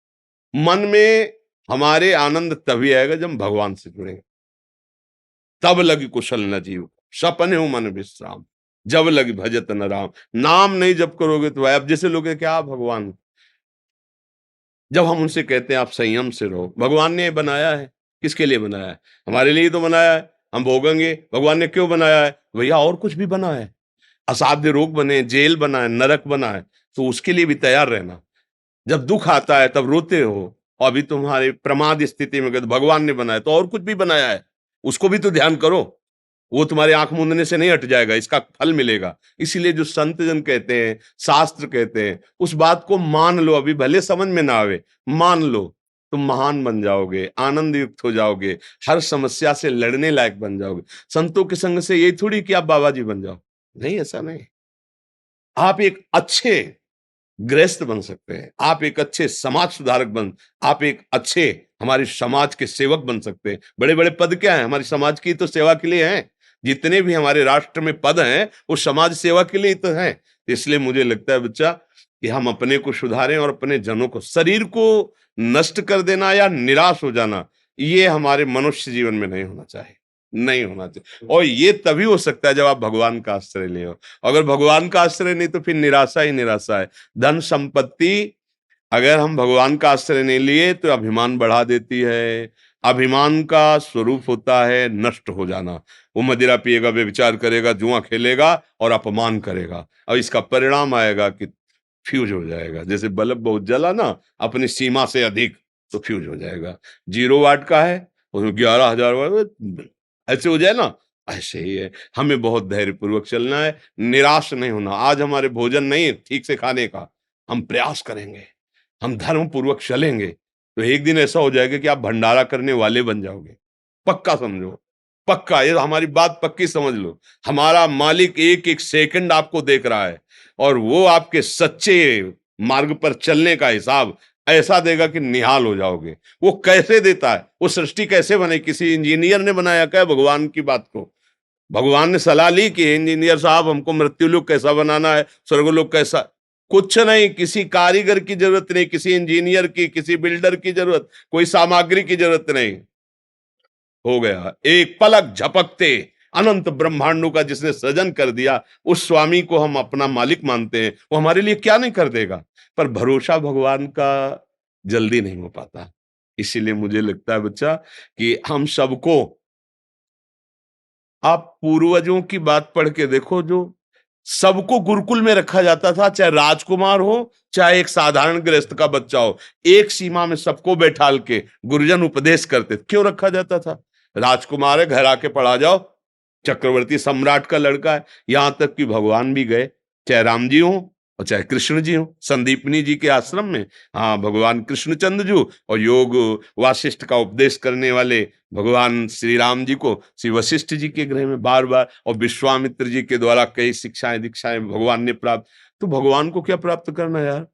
मन में हमारे आनंद तभी आएगा जब हम भगवान से जुड़ेंगे। तब लग कुशल न जीव, सपने हो मन विश्राम, जब लग भजत न राम। नाम नहीं जब करोगे तो अब जैसे लोग हैं, क्या भगवान, जब हम उनसे कहते हैं आप संयम से रहो, भगवान ने बनाया है, किसके लिए बनाया है? हमारे लिए तो बनाया है, हम भोगेंगे। भगवान ने क्यों बनाया है? भैया और कुछ भी बना है। असाध्य रोग बने, जेल बना है, नरक बना है, तो उसके लिए भी तैयार रहना। जब दुख आता है तब रोते हो, और अभी तुम्हारे प्रमाद स्थिति में गए तो भगवान ने बनाया तो और कुछ भी बनाया है, उसको भी तो ध्यान करो। वो तुम्हारे आंख मूंदने से नहीं हट जाएगा, इसका फल मिलेगा। इसीलिए जो संत जन कहते हैं, शास्त्र कहते हैं, उस बात को मान लो। अभी भले समझ में ना आवे, मान लो, तुम महान बन जाओगे, आनंद युक्त हो जाओगे, हर समस्या से लड़ने लायक बन जाओगे। संतों के संग से यही थोड़ी कि आप बाबा जी बन जाओ, नहीं, ऐसा नहीं। आप एक अच्छे गृहस्थ बन सकते हैं, आप एक अच्छे समाज सुधारक आप एक अच्छे हमारे समाज के सेवक बन सकते हैं। बड़े बड़े पद क्या है, हमारी समाज की तो सेवा के लिए हैं। जितने भी हमारे राष्ट्र में पद हैं वो समाज सेवा के लिए तो हैं। इसलिए मुझे लगता है बच्चा कि हम अपने को सुधारें और अपने जनों को, शरीर को नष्ट कर देना या निराश हो जाना, ये हमारे मनुष्य जीवन में नहीं होना चाहिए, नहीं होना चाहिए। और ये तभी हो सकता है जब आप भगवान का आश्रय ले। अगर भगवान का आश्रय नहीं तो फिर निराशा ही निराशा है। धन संपत्ति अगर हम भगवान का आश्रय नहीं लिए तो अभिमान बढ़ा देती है। अभिमान का स्वरूप होता है नष्ट हो जाना। वो मदिरा पिएगा, व्यभिचार करेगा, जुआ खेलेगा और अपमान करेगा, और इसका परिणाम आएगा कि फ्यूज हो जाएगा। जैसे बल्ब बहुत जला ना अपनी सीमा से अधिक, तो फ्यूज हो जाएगा। 0 वाट का है, उसमें 11,000 वाट ऐसे हो जाए ना, ऐसे ही है। हमें बहुत धैर्यपूर्वक चलना है, निराश नहीं होना। आज हमारे भोजन नहीं है ठीक से खाने का, हम प्रयास करेंगे, हम धर्म पूर्वक चलेंगे, तो एक दिन ऐसा हो जाएगा कि आप भंडारा करने वाले बन जाओगे। पक्का समझो, पक्का, ये हमारी बात पक्की समझ लो। हमारा मालिक एक एक सेकंड आपको देख रहा है, और वो आपके सच्चे मार्ग पर चलने का हिसाब ऐसा देगा कि निहाल हो जाओगे। वो कैसे देता है, वो सृष्टि कैसे बने, किसी इंजीनियर ने बनाया क्या भगवान की बात को? भगवान ने सलाह ली कि इंजीनियर साहब हमको मृत्युलोक कैसा बनाना है, स्वर्गलोक कैसा? कुछ नहीं, किसी कारीगर की जरूरत नहीं, किसी इंजीनियर की, किसी बिल्डर की जरूरत, कोई सामग्री की जरूरत नहीं। हो गया, एक पलक झपकते अनंत ब्रह्मांडों का जिसने सृजन कर दिया, उस स्वामी को हम अपना मालिक मानते हैं। वो हमारे लिए क्या नहीं कर देगा, पर भरोसा भगवान का जल्दी नहीं हो पाता। इसीलिए मुझे लगता है बच्चा कि हम सबको, आप पूर्वजों की बात पढ़ के देखो, जो सबको गुरुकुल में रखा जाता था, चाहे राजकुमार हो चाहे एक साधारण गृहस्थ का बच्चा हो, एक सीमा में सबको बैठाल के गुरुजन उपदेश करते। क्यों रखा जाता था? राजकुमार है, घर आके पढ़ा जाओ, चक्रवर्ती सम्राट का लड़का है। यहां तक कि भगवान भी गए, चाहे राम जी हो और चाहे कृष्ण जी हो, संदीपनी जी के आश्रम में, हाँ, भगवान कृष्णचंद्र जी और योग वासिष्ठ का उपदेश करने वाले भगवान श्री राम जी को श्री वशिष्ठ जी के गृह में बार बार, और विश्वामित्र जी के द्वारा कई शिक्षाएं दीक्षाएं भगवान ने प्राप्त। तो भगवान को क्या प्राप्त करना है यार?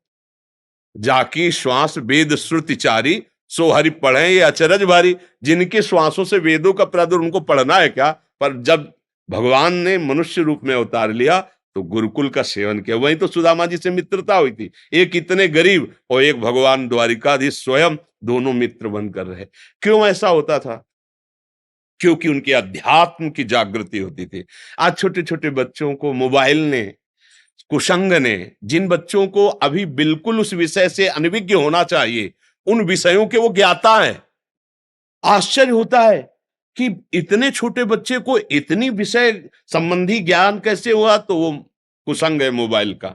जाकी श्वास वेद श्रुति चारी, सो हरि पढ़े ये अचरज भारी। जिनके श्वासों से वेदों का प्रादुर्भाव, उनको पढ़ना है क्या? पर जब भगवान ने मनुष्य रूप में अवतार लिया तो गुरुकुल का सेवन किया। वहीं तो सुदामा जी से मित्रता हुई थी। एक इतने गरीब और एक भगवान द्वारिकाधीश स्वयं, दोनों मित्र बनकर रहे। क्यों ऐसा होता था? क्योंकि उनके अध्यात्म की जागृति होती थी। आज छोटे छोटे बच्चों को मोबाइल ने, कुसंग ने, जिन बच्चों को अभी बिल्कुल उस विषय से अनभिज्ञ होना चाहिए, उन विषयों के वो ज्ञाता है। आश्चर्य होता है कि इतने छोटे बच्चे को इतनी विषय संबंधी ज्ञान कैसे हुआ, तो वो कुसंग है मोबाइल का।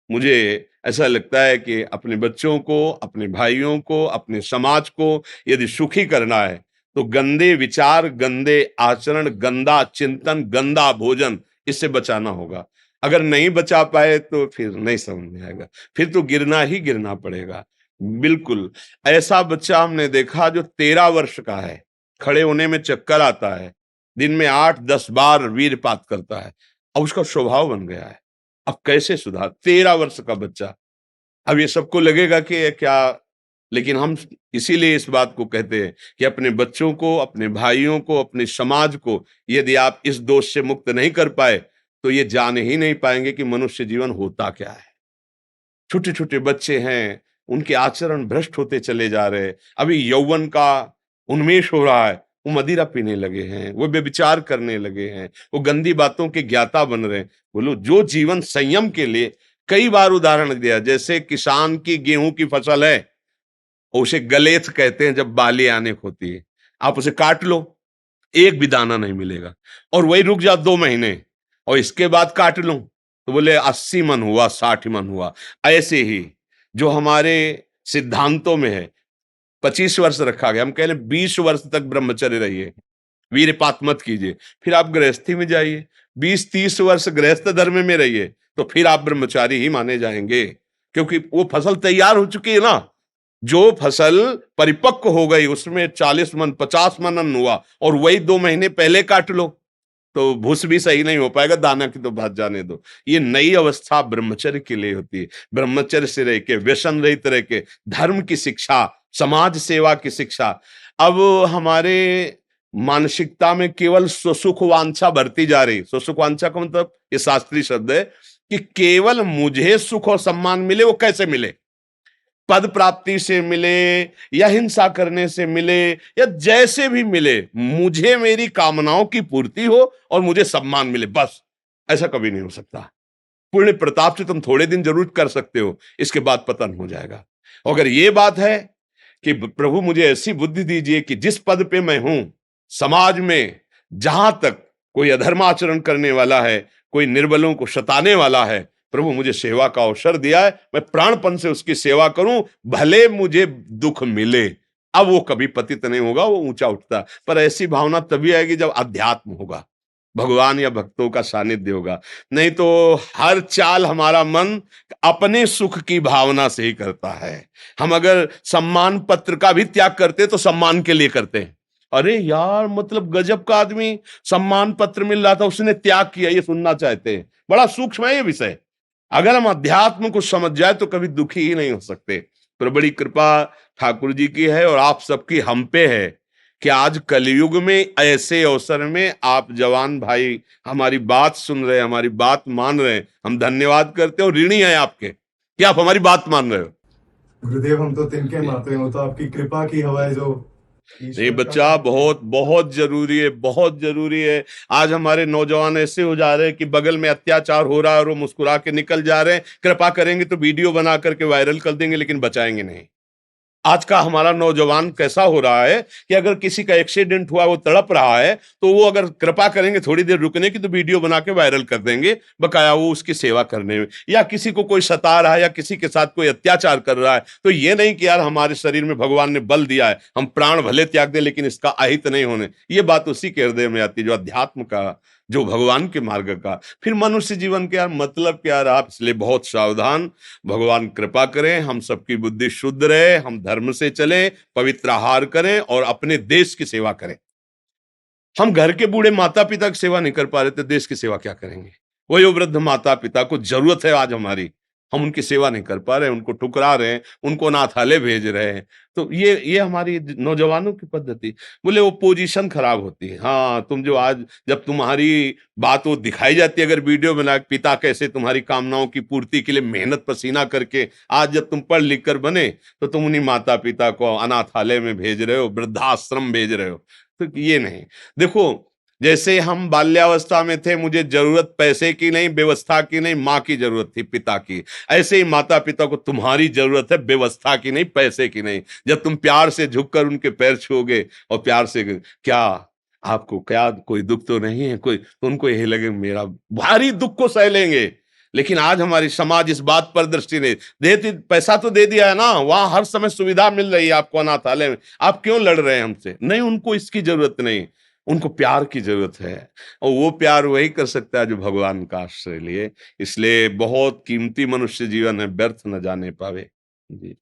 मुझे ऐसा लगता है कि अपने बच्चों को, अपने भाइयों को, अपने समाज को यदि सुखी करना है तो गंदे विचार, गंदे आचरण, गंदा चिंतन, गंदा भोजन, इससे बचाना होगा। अगर नहीं बचा पाए तो फिर नहीं समझ में आएगा, फिर तो गिरना ही गिरना पड़ेगा। बिल्कुल ऐसा बच्चा हमने देखा जो 13 वर्ष का है, खड़े होने में चक्कर आता है, दिन में 8-10 बार वीरपात करता है, और उसका स्वभाव बन गया है। अब कैसे सुधार? 13 वर्ष का बच्चा। अब ये सबको लगेगा कि ये क्या, लेकिन हम इसीलिए इस बात को कहते हैं कि अपने बच्चों को, अपने भाइयों को, अपने समाज को यदि आप इस दोष से मुक्त नहीं कर पाए तो ये जान ही नहीं पाएंगे कि मनुष्य जीवन होता क्या है। छोटे छोटे बच्चे हैं, उनके आचरण भ्रष्ट होते चले जा रहे। अभी यौवन का उन्मेष हो रहा है, वो मदिरा पीने लगे हैं, वो व्यभिचार करने लगे हैं, वो गंदी बातों के ज्ञाता बन रहे हैं। बोलो, जो जीवन संयम के लिए कई बार उदाहरण दिया, जैसे किसान की गेहूं की फसल है, उसे गलेथ कहते हैं, जब बाली आने को होती है, आप उसे काट लो, एक भी दाना नहीं मिलेगा, और वही रुक जाओ 2 महीने और इसके बाद काट लो, तो बोले 80 मन हुआ, 60 मन हुआ। ऐसे ही जो हमारे सिद्धांतों में है 25 वर्ष रखा गया, हम कह रहे 20 वर्ष तक ब्रह्मचर्य रहिए, वीरपात मत कीजिए, फिर आप गृहस्थी में जाइए, 20-30 वर्ष गृहस्थ धर्म में रहिए, तो फिर आप ब्रह्मचारी ही माने जाएंगे, क्योंकि वो फसल तैयार हो चुकी है ना। जो फसल परिपक्व हो गई उसमें 40 मन 50 मन अन्न हुआ और वही 2 महीने पहले काट लो तो भूस भी सही नहीं हो पाएगा, दाना की तो बात जाने दो। ये नई अवस्था ब्रह्मचर्य के लिए होती है। ब्रह्मचर्य से रह के, व्यसन रहित रह के, धर्म की शिक्षा, समाज सेवा की शिक्षा। अब हमारे मानसिकता में केवल स्वसुख वांछा बढ़ती जा रही। स्वसुख वांछा का मतलब, ये शास्त्रीय शब्द है कि केवल मुझे सुख और सम्मान मिले। वो कैसे मिले? पद प्राप्ति से मिले या हिंसा करने से मिले या जैसे भी मिले, मुझे मेरी कामनाओं की पूर्ति हो और मुझे सम्मान मिले, बस। ऐसा कभी नहीं हो सकता। पूर्ण प्रताप से तुम थोड़े दिन जरूर कर सकते हो, इसके बाद पतन हो जाएगा। अगर ये बात है कि प्रभु मुझे ऐसी बुद्धि दीजिए कि जिस पद पे मैं हूं, समाज में जहां तक कोई अधर्म आचरण करने वाला है, कोई निर्बलों को सताने वाला है, प्रभु मुझे सेवा का अवसर दिया है, मैं प्राणपन से उसकी सेवा करूं, भले मुझे दुख मिले। अब वो कभी पतित नहीं होगा, वो ऊंचा उठता। पर ऐसी भावना तभी आएगी जब अध्यात्म होगा, भगवान या भक्तों का सानिध्य होगा। नहीं तो हर चाल हमारा मन अपने सुख की भावना से ही करता है। हम अगर सम्मान पत्र का भी त्याग करते तो सम्मान के लिए करते हैं। अरे यार, मतलब गजब का आदमी, सम्मान पत्र मिल रहा था, उसने त्याग किया, ये सुनना चाहते हैं। बड़ा सूक्ष्म है ये विषय। अगर हम अध्यात्म को समझ जाए तो कभी दुखी ही नहीं हो सकते। पर बड़ी कृपा ठाकुर जी की है और आप सबकी हम पे है कि आज कलयुग में ऐसे अवसर में आप जवान भाई हमारी बात सुन रहे हैं, हमारी बात मान रहे हैं। हम धन्यवाद करते हैं और ऋणी हैं आपके कि आप हमारी बात मान रहे हो। गुरुदेव, हम तो तिनके मात्र हैं, वो तो आपकी कृपा की हवा है जो ये बच्चा बहुत बहुत जरूरी है, बहुत जरूरी है। आज हमारे नौजवान ऐसे हो जा रहे हैं कि बगल में अत्याचार हो रहा है और वो मुस्कुरा के निकल जा रहे हैं। कृपा करेंगे तो वीडियो बना करके वायरल कर देंगे, लेकिन बचाएंगे नहीं। आज का हमारा नौजवान कैसा हो रहा है कि अगर किसी का एक्सीडेंट हुआ, वो तड़प रहा है, तो वो अगर कृपा करेंगे थोड़ी देर रुकने की तो वीडियो बना के वायरल कर देंगे, बकाया वो उसकी सेवा करने में। या किसी को कोई सता रहा है या किसी के साथ कोई अत्याचार कर रहा है, तो ये नहीं कि यार हमारे शरीर में भगवान ने बल दिया है, हम प्राण भले त्याग दें लेकिन इसका अहित नहीं होने। ये बात उसी के हृदय में आती है जो अध्यात्म का, जो भगवान के मार्ग का। फिर मनुष्य जीवन के यार मतलब क्या रहा, इसलिए बहुत सावधान। भगवान कृपा करें, हम सबकी बुद्धि शुद्ध रहे, हम धर्म से चलें, पवित्र आहार करें और अपने देश की सेवा करें। हम घर के बूढ़े माता पिता की सेवा नहीं कर पा रहे तो देश की सेवा क्या करेंगे? वही वृद्ध माता पिता को जरूरत है आज हमारी, हम उनकी सेवा नहीं कर पा रहे, उनको ठुकरा रहे हैं, उनको अनाथालय भेज रहे हैं। तो ये हमारी नौजवानों की पद्धति। बोले वो पोजीशन खराब होती है। हाँ, तुम जो आज जब तुम्हारी बात वो दिखाई जाती है, अगर वीडियो बना, पिता कैसे तुम्हारी कामनाओं की पूर्ति के लिए मेहनत पसीना करके आज जब तुम पढ़ लिख कर बने, तो तुम उन्हीं माता पिता को अनाथालय में भेज रहे हो, वृद्धाश्रम भेज रहे हो। तो ये नहीं। देखो, जैसे हम बाल्यावस्था में थे, मुझे जरूरत पैसे की नहीं, व्यवस्था की नहीं, माँ की जरूरत थी, पिता की। ऐसे ही माता पिता को तुम्हारी जरूरत है, व्यवस्था की नहीं, पैसे की नहीं। जब तुम प्यार से झुककर उनके पैर छूओगे और प्यार से, क्या आपको क्या कोई दुख तो नहीं है कोई, तो उनको यही लगे मेरा भारी दुख को सह लेंगे। लेकिन आज हमारी समाज इस बात पर दृष्टि नहीं देती। पैसा तो दे दिया है ना, वहां हर समय सुविधा मिल रही है आपको अनाथालय में, आप क्यों लड़ रहे हैं हमसे? नहीं, उनको इसकी जरूरत नहीं, उनको प्यार की जरूरत है। और वो प्यार वही कर सकता है जो भगवान का आश्रय लिए। इसलिए बहुत कीमती मनुष्य जीवन है, व्यर्थ न जाने पावे जी।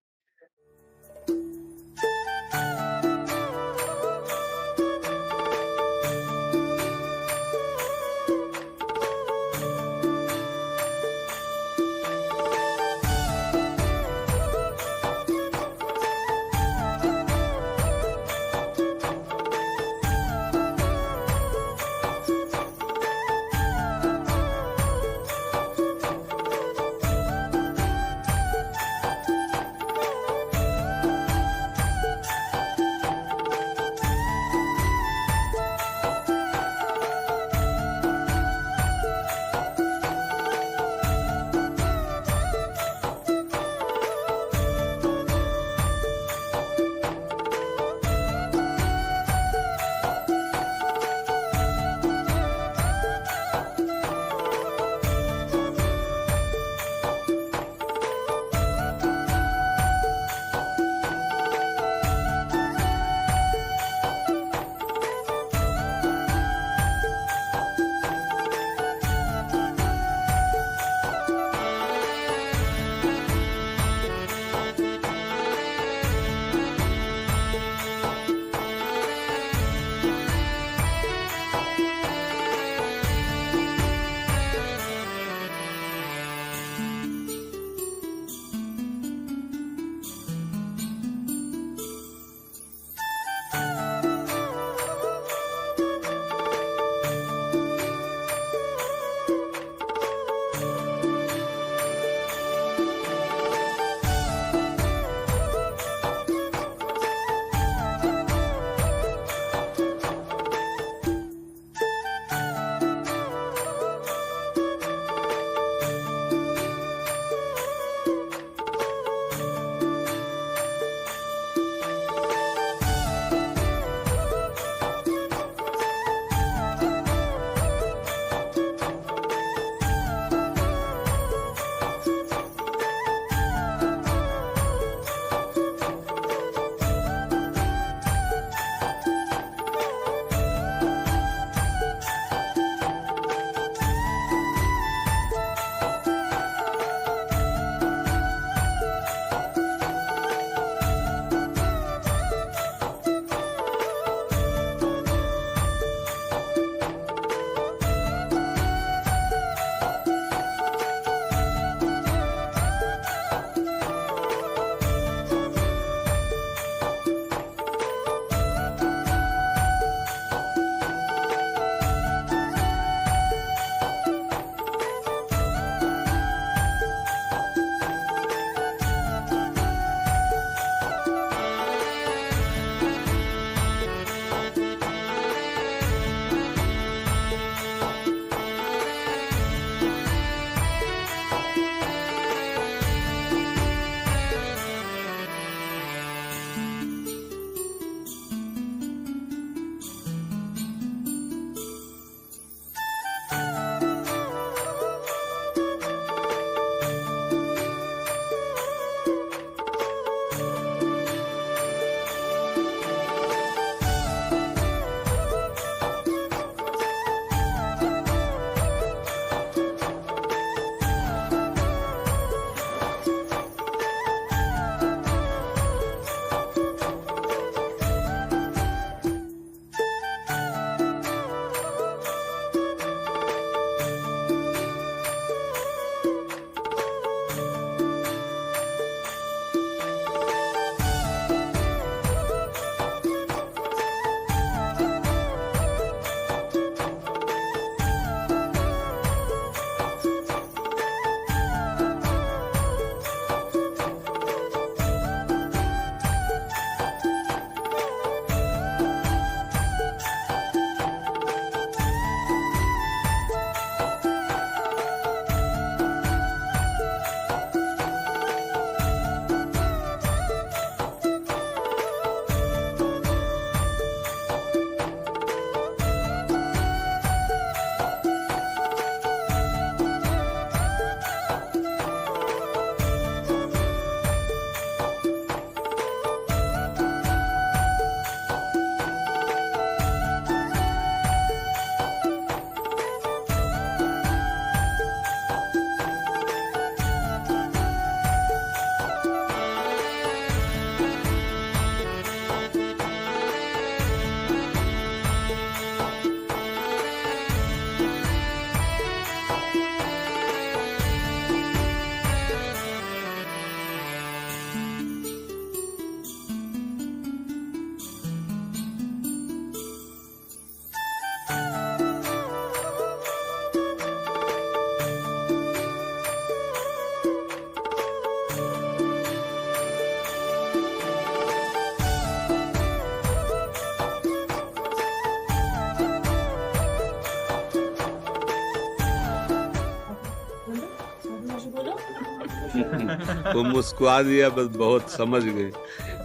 वो मुस्कुरा दिया, बस बहुत समझ गए।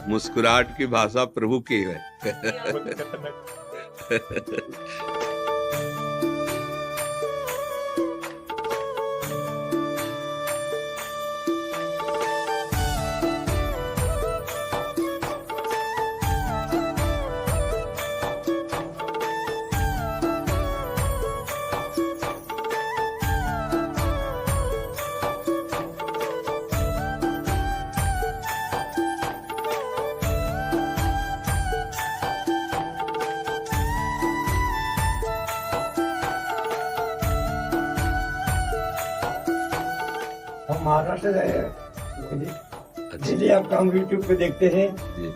मुस्कुराहट की भाषा प्रभु की है। हम महाराष्ट्र से आए हैं। जी आपका हम यूट्यूब पे देखते हैं।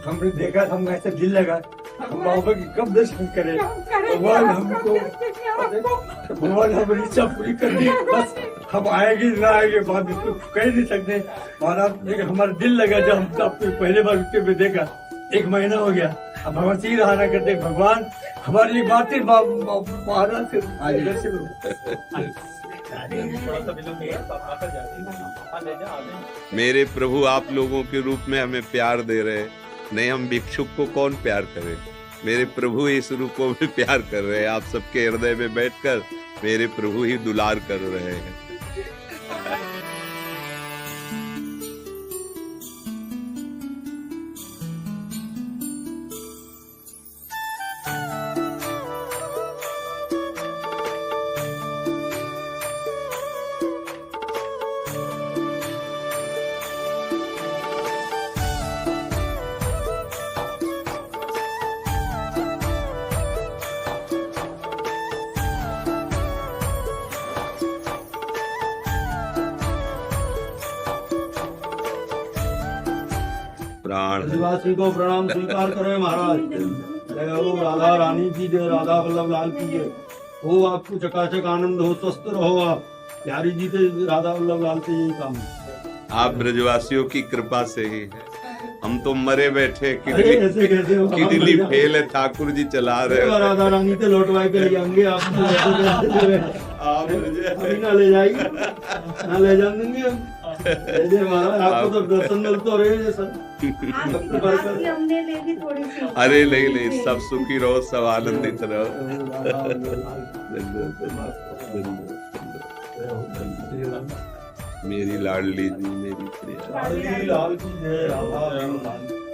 हमने देखा, हम ऐसे दिल लगा हम बाबा की कब दर्शन करें। भगवान हमको, भगवान हमारी इच्छा पूरी कर दी। बस हम आएंगे ना आएंगे बाद में कुछ कह नहीं सकते महाराज, लेकिन हमारा दिल लगा जब हम आपको पहले बार यूट्यूब पे देखा। 1 महीना हो गया। अब हम ऐसे ही रहा करते भगवान हमारी बातें महाराज से मेरे प्रभु आप लोगों के रूप में हमें प्यार दे रहे हैं। नहीं, हम भिक्षुक को कौन प्यार करे। मेरे प्रभु इस रूपों में प्यार कर रहे हैं। आप सबके हृदय में बैठकर मेरे प्रभु ही दुलार कर रहे हैं। प्राण आदिवासी को प्रणाम स्वीकार करें महाराज। जय हो राधा रानी की जय, राधा वल्लभ लाल की जय हो। आपको चकाचक आनंद हो, स्वस्थ रहो आप। प्यारी जी से, राधा वल्लभ लाल से यही काम है। आप ब्रजवासियों की कृपा से ही है। हम तो मरे बैठे, अरे ऐसे कैसे हो? किडनी फेल है, ठाकुर जी चला रहे हैं। राधा रानी से लौटवाए के ले जाएंगे आप। आप मुझे अभी ना ले जाएंगे, ना ले जाएंगे हम। जय महाराज, आपको तो दर्शन मिल तो रहे हैं सर। हमने ले ली थोड़ी सी। अरे नहीं नहीं, सब सुखी रहो, सब आनंदित रहो। मेरी लाडली जी, मेरी प्रिया लाल की जय, राधा रानी।